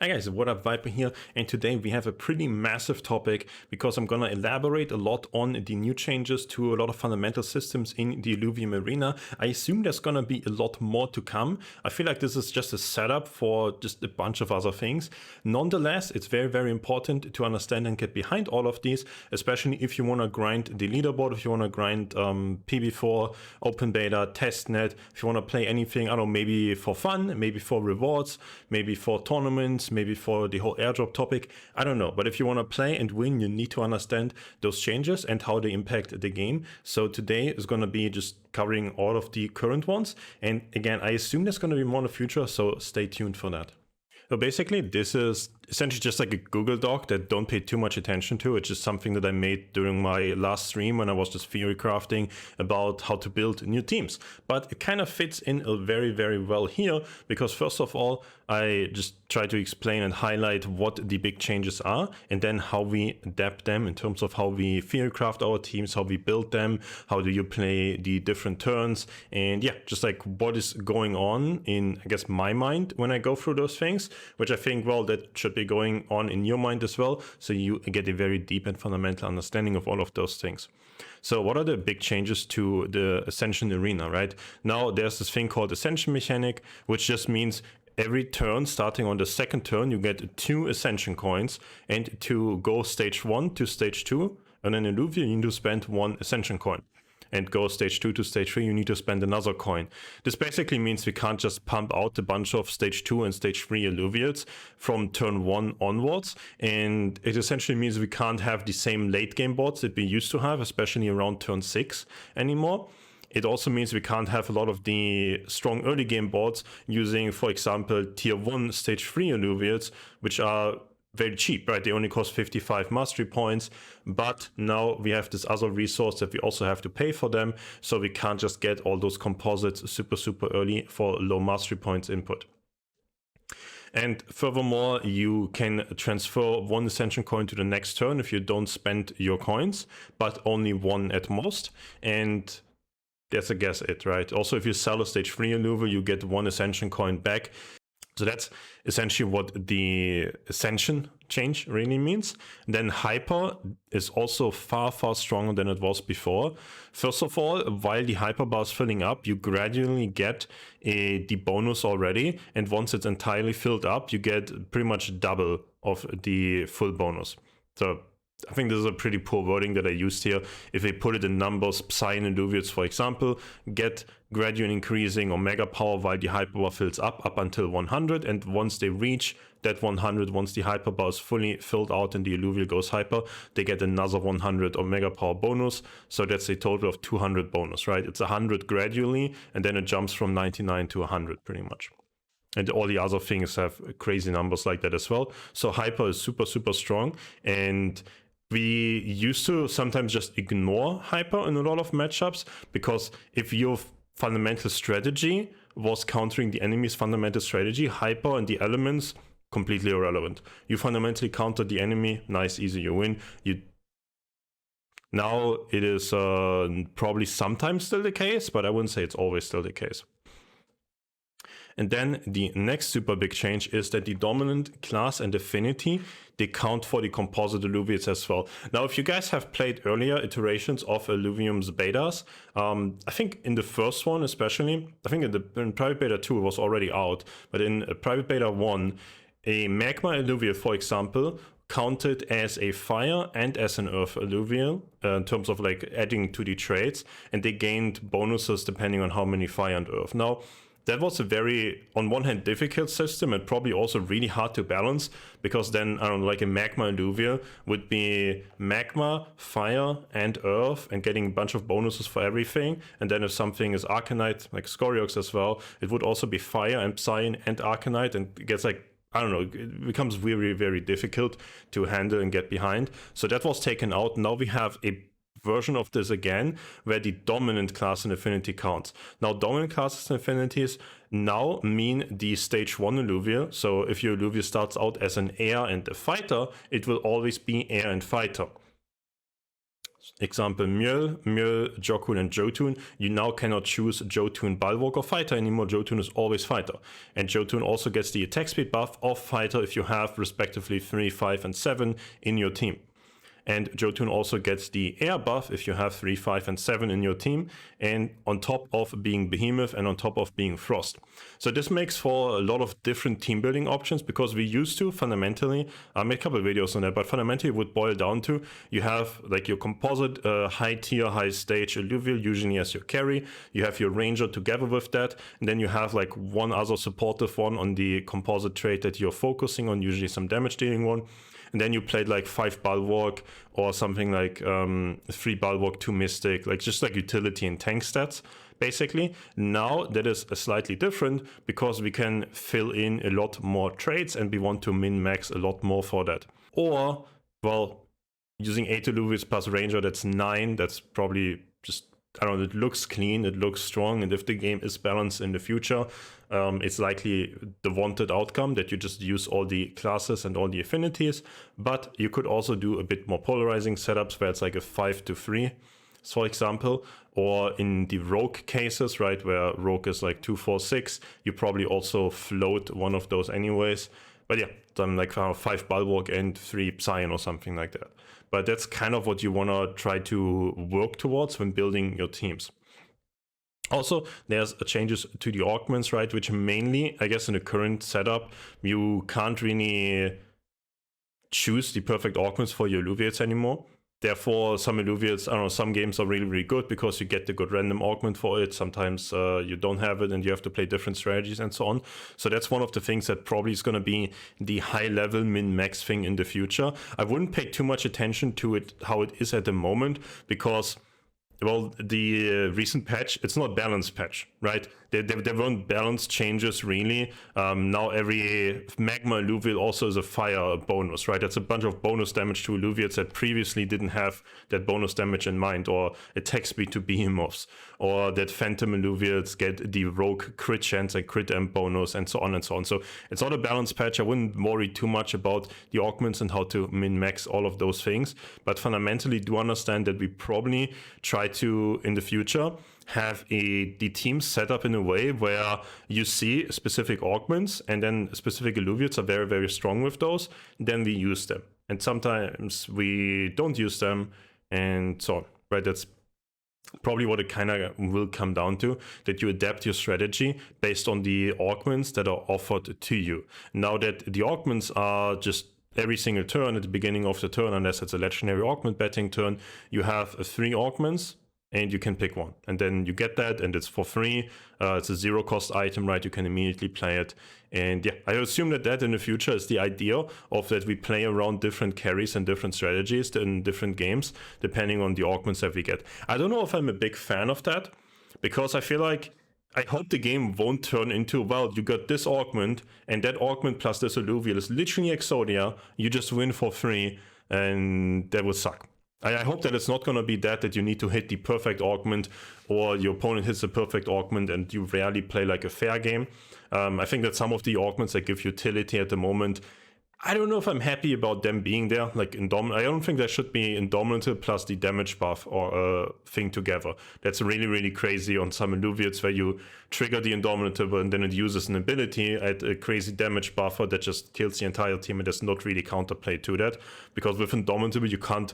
Hi guys, what up, Viper here, and today we have a pretty massive topic because I'm gonna elaborate a lot on the new changes to a lot of fundamental systems in the Illuvium arena. I assume there's gonna be a lot more to come. I feel like this is just a setup for just a bunch of other things. Nonetheless, it's very important to understand and get behind all of these, especially if you wanna grind the leaderboard, if you wanna grind PB4, open beta, testnet, if you wanna play anything, I don't know, maybe for fun, maybe for rewards, maybe for tournaments, maybe for the whole airdrop topic, I don't know. But if you want to play and win, you need to understand those changes and how they impact the game. So today is going to be just covering all of the current ones. And again, I assume there's going to be more in the future, so stay tuned for that. So basically, this is essentially just like a Google Doc that don't pay too much attention to. It's just something that I made during my last stream when I was just theory crafting about how to build new teams. But it kind of fits in very well here because first of all, I just try to explain and highlight what the big changes are and then how we adapt them in terms of how we theory craft our teams, how we build them, how do you play the different turns, and yeah, just like what is going on in, I guess, my mind when I go through those things, which I think, well, that should be going on in your mind as well, so you get a very deep and fundamental understanding of all of those things. So what are the big changes to the Ascension Arena, right? Now there's this thing called Ascension mechanic, which just means every turn, starting on the second turn, you get 2 Ascension coins, and to go stage 1 to stage 2, and then in Illuvium, you need to spend 1 Ascension coin. And go stage 2 to stage 3, you need to spend another coin. This basically means we can't just pump out a bunch of stage 2 and stage 3 Illuvials from turn 1 onwards. And it essentially means we can't have the same late game boards that we used to have, especially around turn 6 anymore. It also means we can't have a lot of the strong early game boards using, for example, tier 1 stage 3 Illuvials, which are very cheap, right? They only cost 55 mastery points, but now we have this other resource that we also have to pay for them, so we can't just get all those composites super early for low mastery points input. And furthermore, you can transfer 1 Ascension coin to the next turn if you don't spend your coins, but only 1 at most, and that's, I guess, it, right? Also, if you sell a stage 3 Illuvial, you get 1 Ascension coin back. So that's essentially what the Ascension change really means. And then Hyper is also far stronger than it was before. First of all, while the Hyper bar is filling up, you gradually get the bonus already. And once it's entirely filled up, you get pretty much double of the full bonus. So I think this is a pretty poor wording that I used here. If they put it in numbers, Psy and Illuvials, for example, get gradually increasing or mega power while the hyperbar fills up until 100, and once they reach that 100, once the hyperbar is fully filled out and the Illuvial goes hyper, they get another 100 or mega power bonus. So that's a total of 200 bonus, right? It's 100 gradually, and then it jumps from 99 to 100 pretty much. And all the other things have crazy numbers like that as well. So Hyper is super strong, and we used to sometimes just ignore Hyper in a lot of matchups, because if your fundamental strategy was countering the enemy's fundamental strategy, Hyper and the elements, completely irrelevant. You fundamentally counter the enemy, nice, easy, you win. Now it is probably sometimes still the case, but I wouldn't say it's always still the case. And then the next super big change is that the dominant class and affinity, they count for the composite Illuvials as well. Now, if you guys have played earlier iterations of Illuvium's betas, I think in the first one especially, I think in private beta 2 it was already out, but in private beta 1, a magma Illuvial, for example, counted as a fire and as an earth Illuvial in terms of like adding to the traits, and they gained bonuses depending on how many fire and earth. Now, that was a very, on one hand, difficult system, and probably also really hard to balance, because then, I don't know, like a magma Illuvial would be magma, fire, and earth, and getting a bunch of bonuses for everything. And then if something is Arcanite, like Scoriox as well, it would also be fire and Psy and Arcanite, and it gets like, I don't know, it becomes very difficult to handle and get behind. So that was taken out. Now we have a version of this again, where the dominant class and affinity counts. Now, dominant classes and affinities now mean the stage 1 Illuvial. So if your Illuvial starts out as an air and a fighter, it will always be air and fighter. Example, Mjöl, Jokun, and Jotun. You now cannot choose Jotun, Bulwark, or Fighter anymore. Jotun is always Fighter. And Jotun also gets the attack speed buff of Fighter if you have respectively 3, 5, and 7 in your team. And Jotun also gets the air buff if you have 3, 5, and 7 in your team, and on top of being Behemoth and on top of being Frost. So this makes for a lot of different team building options, because we used to fundamentally, I made a couple of videos on that, but fundamentally it would boil down to, you have like your composite high tier, high stage Illuvium usually as your carry, you have your ranger together with that, and then you have like one other supportive one on the composite trait that you're focusing on, usually some damage dealing one. And then you played like 5 Bulwark or something like 3 Bulwark, 2 Mystic, like just like utility and tank stats, basically. Now that is slightly different, because we can fill in a lot more traits and we want to min-max a lot more for that. Or, well, using 8 Illuviums plus Ranger, that's 9, that's probably just, I don't know, it looks clean, it looks strong, and if the game is balanced in the future, it's likely the wanted outcome that you just use all the classes and all the affinities. But you could also do a bit more polarizing setups where it's like a 5 to 3, for example, or in the rogue cases, right, where rogue is like 2, 4, 6, you probably also float one of those anyways. But yeah, then like 5 Bulwark and 3 Psion or something like that. But that's kind of what you want to try to work towards when building your teams. Also, there's changes to the augments, right, which mainly, I guess in the current setup, you can't really choose the perfect augments for your Illuviates anymore. Therefore, some Illuviates, I don't know, some games are really, really good because you get the good random augment for it. Sometimes you don't have it and you have to play different strategies and so on. So that's one of the things that probably is going to be the high-level min-max thing in the future. I wouldn't pay too much attention to it, how it is at the moment, because, well, the recent patch, it's not a balanced patch, right? There weren't balanced changes really. Now every Magma Illuviate also is a fire bonus, right? That's a bunch of bonus damage to Illuviates that previously didn't have that bonus damage in mind, or attack speed to Behemoths, or that Phantom Illuviates get the rogue crit chance and crit amp bonus, and so on and so on. So it's not a balanced patch. I wouldn't worry too much about the augments and how to min-max all of those things, but fundamentally do understand that we probably try to, in the future, have the team set up in a way where you see specific augments and then specific Illuviates are very, very strong with those, then we use them. And sometimes we don't use them, and so on, right? That's probably what it kind of will come down to, that you adapt your strategy based on the augments that are offered to you. Now that the augments are just every single turn at the beginning of the turn, unless it's a legendary augment betting turn, you have 3 augments, and you can pick one, and then you get that, and it's for free. It's a 0 cost item, right? You can immediately play it. And yeah, I assume that in the future is the idea of that we play around different carries and different strategies in different games, depending on the augments that we get. I don't know if I'm a big fan of that, because I feel like, I hope the game won't turn into, well, you got this augment, and that augment plus this Illuvial is literally Exodia, you just win for free, and that would suck. I hope that it's not going to be that you need to hit the perfect augment, or your opponent hits the perfect augment and you rarely play like a fair game. I think that some of the augments that give utility at the moment, I don't know if I'm happy about them being there. Like Indomitable, I don't think there should be Indomitable plus the damage buff or thing together. That's really, really crazy on some Illuviates where you trigger the Indomitable and then it uses an ability at a crazy damage buffer that just kills the entire team, and there's not really counterplay to that. Because with Indomitable, you can't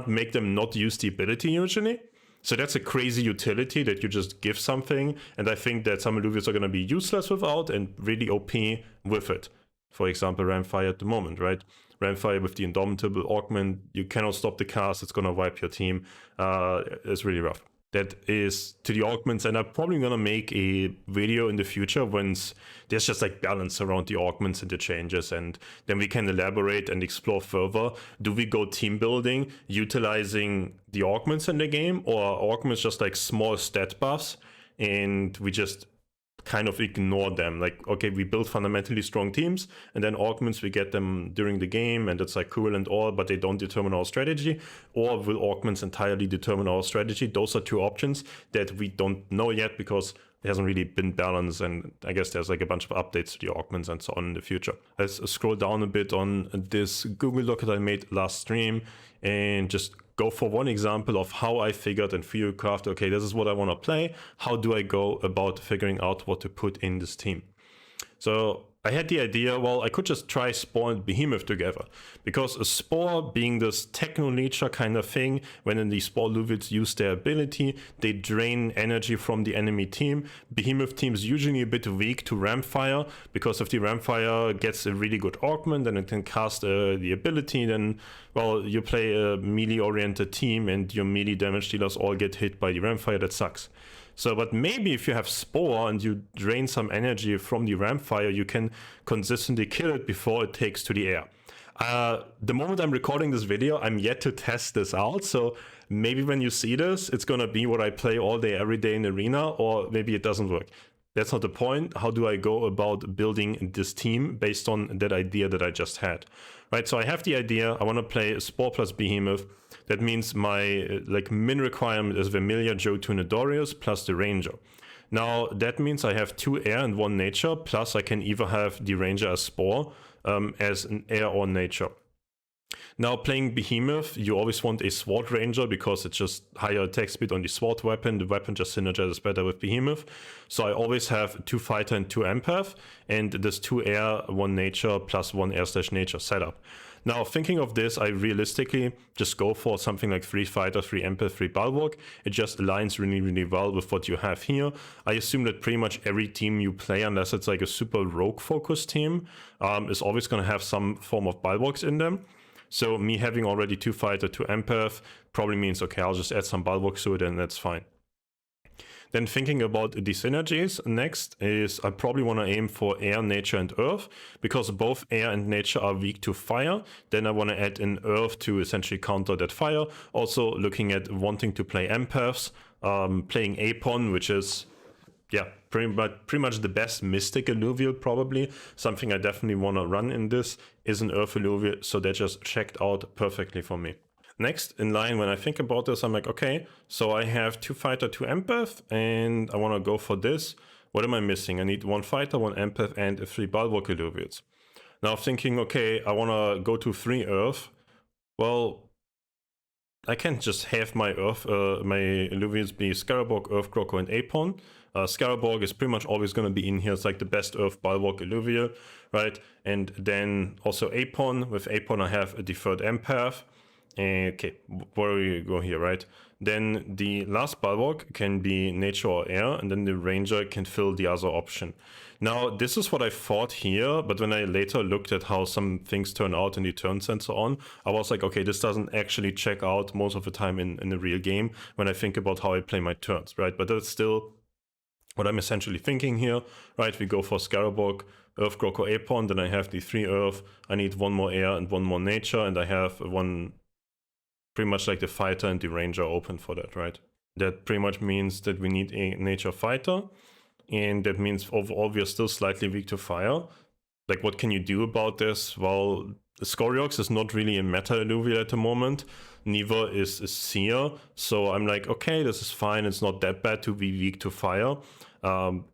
make them not use the ability usually. So that's a crazy utility that you just give something, and I think that some Illuviates are going to be useless without and really OP with it. For example, Ramfire at the moment, right? Ramfire with the Indomitable augment, you cannot stop the cast, it's going to wipe your team. It's really rough. That is to the augments, and I'm probably going to make a video in the future once there's just like balance around the augments and the changes, and then we can elaborate and explore further. Do we go team building utilizing the augments in the game, or augments just like small stat buffs and we just kind of ignore them? Like, okay, we build fundamentally strong teams, and then augments, we get them during the game, and it's like cool and all, but they don't determine our strategy. Or will augments entirely determine our strategy? Those are 2 options that we don't know yet, because it hasn't really been balanced, and I guess there's like a bunch of updates to the augments and so on in the future. Let's scroll down a bit on this Google Doc that I made last stream, and just go for one example of how I figured and theorycraft, okay, this is what I want to play. How do I go about figuring out what to put in this team? So I had the idea, well, I could just try Spore and Behemoth together, because a Spore being this techno-nature kind of thing, when the Spore Luvids use their ability, they drain energy from the enemy team. Behemoth team is usually a bit weak to Rampfire, because if the Rampfire gets a really good augment and it can cast the ability, then, well, you play a melee-oriented team and your melee damage dealers all get hit by the Rampfire. That sucks. So, but maybe if you have Spore and you drain some energy from the Rampfire, you can consistently kill it before it takes to the air. The moment I'm recording this video, I'm yet to test this out. So maybe when you see this, it's going to be what I play all day, every day in Arena, or maybe it doesn't work. That's not the point. How do I go about building this team based on that idea that I just had? Right, so I have the idea, I want to play Spore plus Behemoth. That means my min requirement is Vermilia, Jotun, Adorius plus the Ranger. Now that means I have 2 air and 1 nature, plus I can either have the Ranger as Spore, as an air or nature. Now playing Behemoth, you always want a Sword Ranger because it's just higher attack speed on the sword weapon. The weapon just synergizes better with Behemoth. So I always have 2 fighter and 2 empath, and this 2 air, 1 nature plus 1 air/nature setup. Now thinking of this, I realistically just go for something like 3 fighter, 3 empath, 3 bulwark. It just aligns really, really well with what you have here. I assume that pretty much every team you play, unless it's like a super rogue focused team, is always going to have some form of bulwarks in them. So me having already 2 fighter, 2 empath probably means, okay, I'll just add some bulwarks to it and that's fine. Then thinking about the synergies, next is I probably want to aim for air, nature and earth, because both air and nature are weak to fire. Then I want to add in earth to essentially counter that fire. Also looking at wanting to play empaths, playing Apon, which is, yeah, pretty much the best mystic alluvial probably. Something I definitely want to run in this is an earth alluvial, so that just checked out perfectly for me. Next in line, when I think about this, I'm like, okay, so I have 2 fighter, 2 empath, and I want to go for this. What am I missing? I need 1 fighter, 1 empath, and 3 bulwark alluvials. Now thinking, okay, I want to go to 3 earth. Well, I can't just have my earth, my alluvials be Scarabog, Earth Croco, and Apon. Scarabog is pretty much always going to be in here. It's like the best earth bulwark alluvial, right? And then also Apon. With Apon, I have a deferred empath. Okay, where do we go here, right? Then the last bulwark can be nature or air, and then the ranger can fill the other option. Now, this is what I thought here, but when I later looked at how some things turn out in the turns and so on, I was like, okay, this doesn't actually check out most of the time in the real game when I think about how I play my turns, right? But that's still what I'm essentially thinking here, right? We go for Scarabog, Earth, Croco, Apon, then I have the 3 earth, I need 1 more air and 1 more nature, and I have 1... pretty much like the fighter and the ranger open for that, right? That pretty much means that we need a nature fighter, and that means overall we are still slightly weak to fire. Like, what can you do about this? Well, Scoriox is not really a meta alluvial at the moment, neither is Seer, so I'm like, okay, this is fine, it's not that bad to be weak to fire.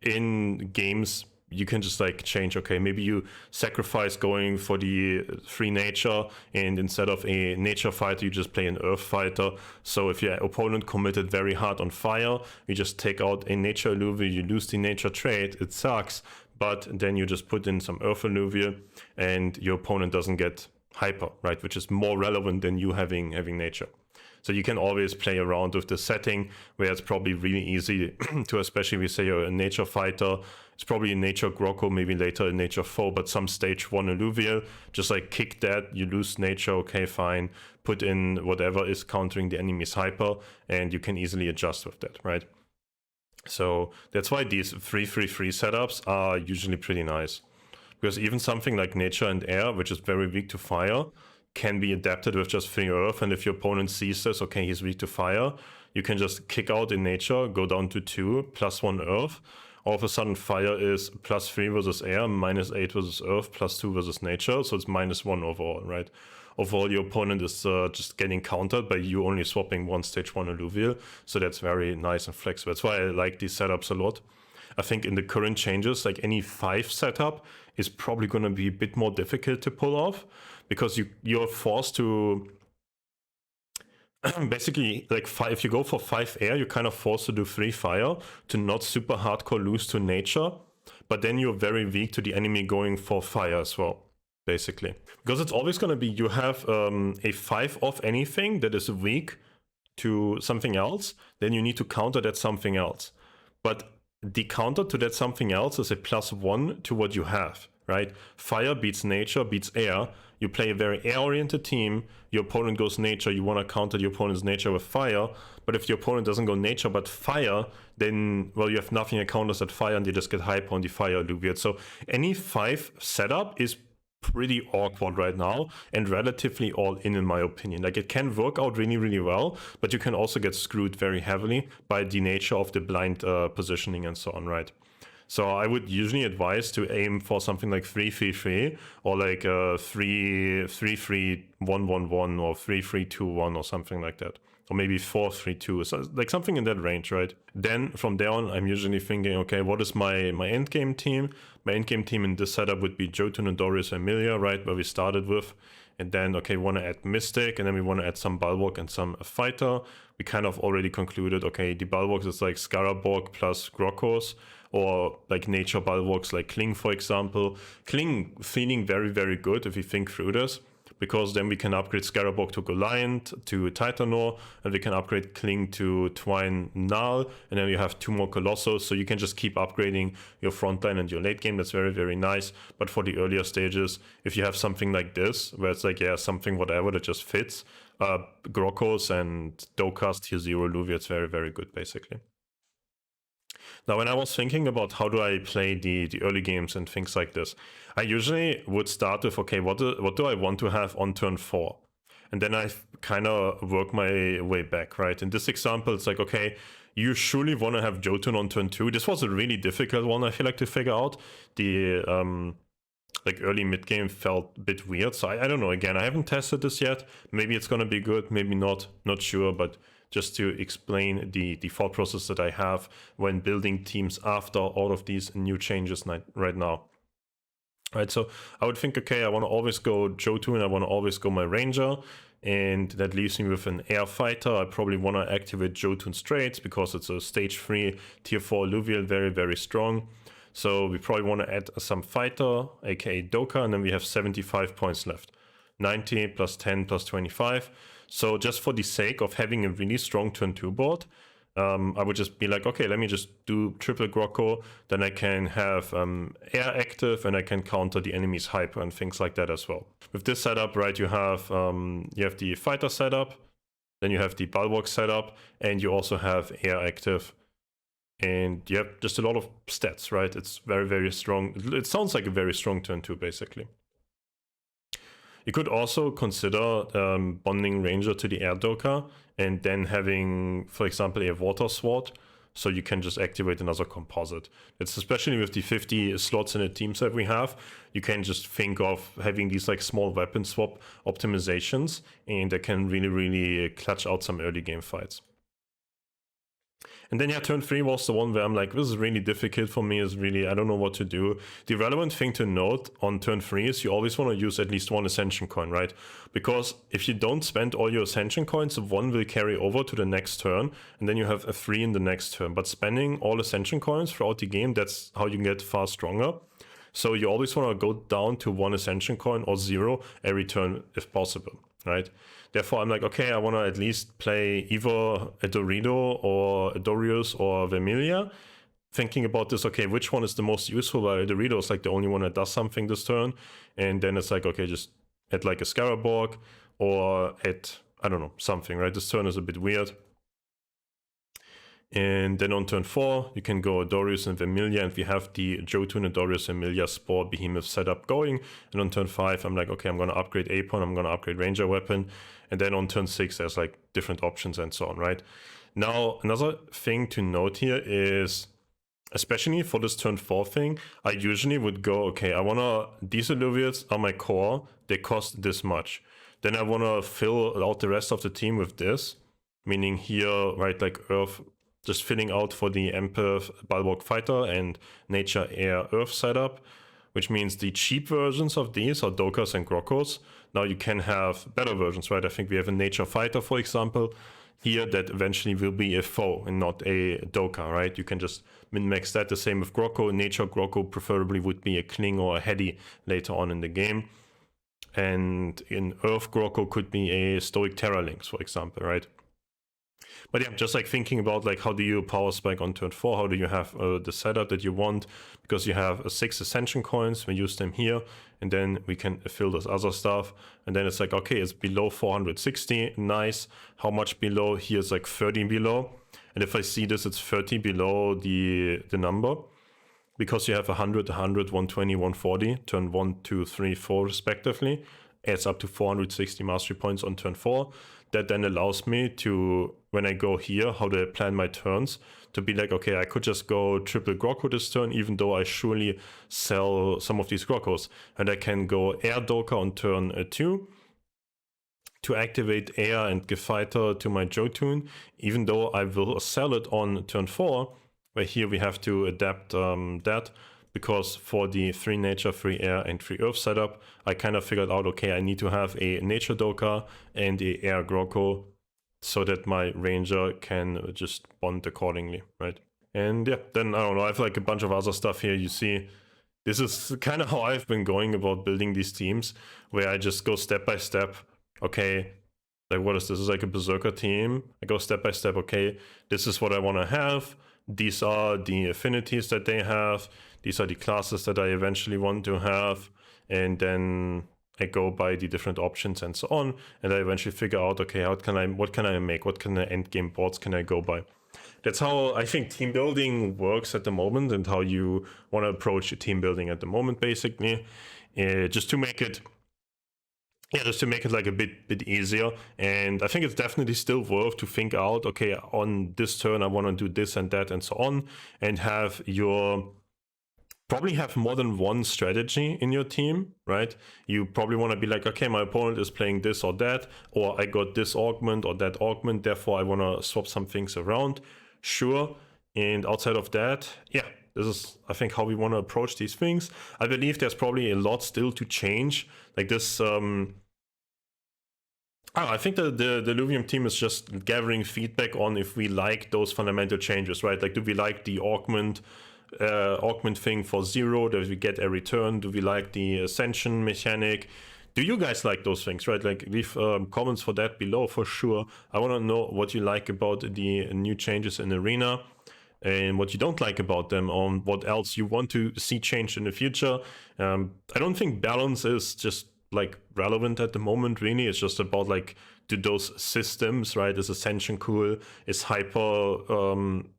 In games, you can just like change, okay, maybe you sacrifice going for the 3 nature, and instead of a nature fighter, you just play an earth fighter. So if your opponent committed very hard on fire, you just take out a nature alluvial, you lose the nature trait, it sucks, but then you just put in some earth alluvial and your opponent doesn't get hyper, right? Which is more relevant than you having nature. So you can always play around with the setting where it's probably really easy to, especially if you say you're a nature fighter, it's probably a nature Grocco, maybe later a nature foe, but some stage 1 alluvial, just like kick that, you lose nature, okay, fine, put in whatever is countering the enemy's hyper, and you can easily adjust with that, right? So that's why these 3-3-3 setups are usually pretty nice. Because even something like nature and air, which is very weak to fire, can be adapted with just 3 earth, and if your opponent sees this, okay, he's weak to fire, you can just kick out in nature, go down to 2, plus 1 earth. All of a sudden fire is +3 versus air, -8 versus earth, +2 versus nature, so it's -1 overall, right? Overall, your opponent is just getting countered by you only swapping 1 stage 1 alluvial, so that's very nice and flexible. That's why I like these setups a lot. I think in the current changes, like any 5 setup is probably going to be a bit more difficult to pull off, because you're forced to basically, like if you go for 5 air, you're kind of forced to do 3 fire to not super hardcore lose to nature, but then you're very weak to the enemy going for fire as well, basically. Because it's always going to be, you have a 5 of anything that is weak to something else, then you need to counter that something else. But the counter to that something else is a +1 to what you have, right? Fire beats nature, beats air. You play a very air-oriented team, your opponent goes nature, you want to counter the opponent's nature with fire, but if the opponent doesn't go nature but fire, then, well, you have nothing that counters that fire and you just get hyper on the fire Illuvium. So any 5 setup is pretty awkward right now and relatively all in my opinion. Like, it can work out really, really well, but you can also get screwed very heavily by the nature of the blind positioning and so on, right? So I would usually advise to aim for something like 3-3-3 or like 3-3-1-1-1 or 3-3-2-1 or something like that. Or maybe 4-3-2, so like something in that range, right? Then from there on, I'm usually thinking, okay, what is my endgame team? My endgame team in this setup would be Jotun, Adorius, Emilia, right, where we started with. And then, okay, we want to add Mystic, and then we want to add some Bulwark and some Fighter. We kind of already concluded, okay, the Bulwarks is like Skaraborg plus Grokos, or like nature Bulwarks like Kling, for example. Kling feeling very, very good if you think through this, because then we can upgrade Skaraborg to Goliath, to Titanor, and we can upgrade Kling to Twine Null, and then you have 2 more Colossus, so you can just keep upgrading your frontline and your late game. That's very, very nice. But for the earlier stages, if you have something like this, where it's like, yeah, something whatever that just fits, Grokos and Dokas tier 0 Illuvium, it's very, very good, basically. Now, when I was thinking about how do I play the early games and things like this, I usually would start with, okay, what do I want to have on turn 4? And then I kind of work my way back, right? In this example, it's like, okay, you surely want to have Jotun on turn 2. This was a really difficult one, I feel like, to figure out. The like early mid game felt a bit weird. So I don't know, again, I haven't tested this yet. Maybe it's going to be good, maybe not sure, but just to explain the thought process that I have when building teams after all of these new changes right now. Right, so I would think, okay, I want to always go Jotun, I want to always go my Ranger, and that leaves me with an Air Fighter. I probably want to activate Jotun straights because it's a stage 3 tier 4 Illuvium, very, very strong. So we probably want to add some Fighter, aka Doka, and then we have 75 points left. 90 plus 10 plus 25. So just for the sake of having a really strong turn 2 board, I would just be like, okay, let me just do triple Grokko, then I can have air active and I can counter the enemy's hyper and things like that as well. With this setup, right, you have the fighter setup, then you have the bulwark setup, and you also have air active. And you have just a lot of stats, right? It's very, very strong. It sounds like a very strong turn 2, basically. You could also consider bonding Ranger to the Air Doka and then having, for example, a Water Sword, so you can just activate another composite. It's especially with the 50 slots in the team set we have, you can just think of having these like small weapon swap optimizations, and that can really, really clutch out some early game fights. And then, yeah, turn 3 was the one where I'm like, this is really difficult for me, is really, I don't know what to do. The relevant thing to note on turn 3 is you always want to use at least 1 Ascension coin, right? Because if you don't spend all your Ascension coins, 1 will carry over to the next turn, and then you have a 3 in the next turn. But spending all Ascension coins throughout the game, that's how you can get far stronger. So you always want to go down to 1 Ascension coin or 0 every turn if possible, right? Therefore, I'm like, okay, I want to at least play either a Dorido or a Dorius or Vermilia. Thinking about this, okay, which one is the most useful? Well, Dorido is like the only one that does something this turn. And then it's like, okay, just add like a Skaraborg or add, I don't know, something, right? This turn is a bit weird. And then on turn 4, you can go Dorius and Vermilia, and we have the Jotun and Dorius Vermilia Spore Behemoth setup going. And on turn 5, I'm like, okay, I'm going to upgrade Apon, I'm going to upgrade Ranger Weapon. And then on turn 6, there's like different options and so on, right? Now, another thing to note here is, especially for this turn 4 thing, I usually would go, okay, I want to, these Illuviums are my core, they cost this much. Then I want to fill out the rest of the team with this, meaning here, right, like Earth, just filling out for the Empath, Bulwark Fighter, and Nature, Air, Earth setup. which means the cheap versions of these are Dokas and Grokos. Now you can have better versions, right? I think we have a Nature Fighter, for example, here that eventually will be a foe and not a Doka, right? You can just min-max that. The same with Groko. Nature Groko preferably would be a Kling or a Hedy later on in the game. And in Earth Groko could be a Stoic Terra Lynx, for example, right? But yeah, just like thinking about like how do you power spike on turn 4, how do you have the setup that you want, because you have 6 Ascension coins, we use them here, and then we can fill this other stuff, and then it's like, okay, it's below 460, nice, how much below? Here's like 30 below, and if I see this, it's 30 below the number, because you have 100, 100, 120, 140, turn 1, 2, 3, 4 respectively, adds up to 460 mastery points on turn 4. That then allows me to, when I go here, how do I plan my turns, to be like, okay, I could just go triple Groko this turn, even though I surely sell some of these Grokos. And I can go Air Doka on turn 2 to activate Air and give Fighter to my Jotun, even though I will sell it on turn 4, where here we have to adapt that. Because for the 3 nature, 3 air, and 3 earth setup, I kind of figured out, okay, I need to have a nature Doka and a air Groko so that my ranger can just bond accordingly, right? And yeah, then I don't know, I have like a bunch of other stuff here. You see, this is kind of how I've been going about building these teams, where I just go step by step. Okay, like what is this? This is like a berserker team. I go step by step. Okay, this is what I want to have. These are the affinities that they have. These are the classes that I eventually want to have. And then I go by the different options and so on. And I eventually figure out, okay, what can I make? What kind of end game boards can I go by? That's how I think team building works at the moment, and how you want to approach team building at the moment, basically. Just to make it like a bit easier. And I think it's definitely still worth to think out, okay, on this turn I want to do this and that and so on, and probably have more than one strategy in your team, right? You probably want to be like, okay, my opponent is playing this or that, or I got this augment or that augment, therefore I want to swap some things around. Sure. And outside of that, yeah, this is, I think, how we want to approach these things. I believe there's probably a lot still to change. Like this, I think the Illuvium team is just gathering feedback on if we like those fundamental changes, right? Like, do we like the augment thing for 0 that we get every turn? Do we like the ascension mechanic? Do you guys like those things, right? Like, leave comments for that below for sure. I want to know what you like about the new changes in Arena, and what you don't like about them, on what else you want to see changed in the future. I don't think balance is just like relevant at the moment, really. It's just about like, do those systems, right? Is Ascension cool? Is Hyper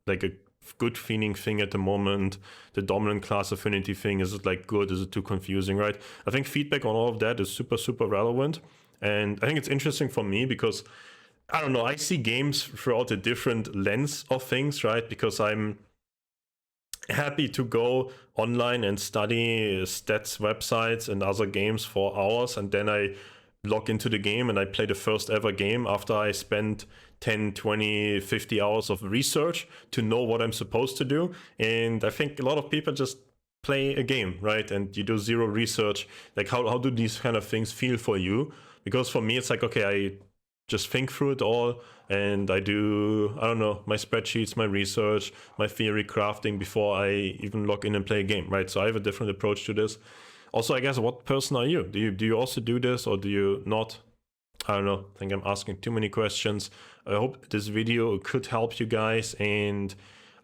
like a good feeling thing at the moment? The dominant class affinity thing, is it like good? Is it too confusing, right? I think feedback on all of that is super relevant. And I think it's interesting for me because, I don't know, I see games throughout a different lens of things, right? Because I'm happy to go online and study stats websites and other games for hours, and then I log into the game and I play the first ever game after I spent 10, 20, 50 hours of research to know what I'm supposed to do. And I think a lot of people just play a game, right? And you do zero research. Like, how do these kind of things feel for you? Because for me, it's like, okay, I just think through it all, and I do, I don't know, my spreadsheets, my research, my theory crafting before I even log in and play a game, right? So I have a different approach to this. Also, I guess, what person are you? Do you also do this, or do you not? I don't know. I think I'm asking too many questions. I hope this video could help you guys, and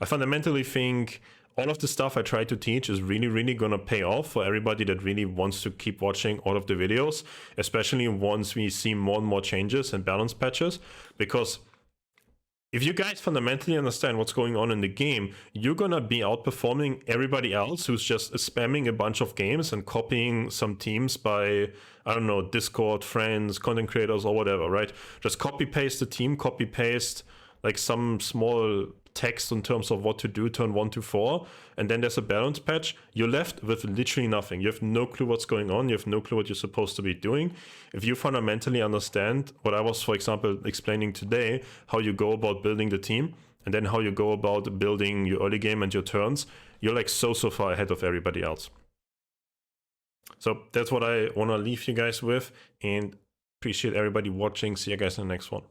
I fundamentally think all of the stuff I try to teach is really gonna pay off for everybody that really wants to keep watching all of the videos, especially once we see more and more changes and balance patches. Because if you guys fundamentally understand what's going on in the game, you're gonna be outperforming everybody else who's just spamming a bunch of games and copying some teams by, I don't know, Discord, friends, content creators, or whatever, right? Just copy paste the team, copy paste like some small text in terms of what to do turn 1 to 4, and then there's a balance patch. You're left with literally nothing. You have no clue what's going on. You have no clue what you're supposed to be doing. If you fundamentally understand what I was, for example, explaining today, how you go about building the team, and then how you go about building your early game and your turns, you're like so far ahead of everybody else. So that's what I want to leave you guys with, and appreciate everybody watching. See you guys in the next one.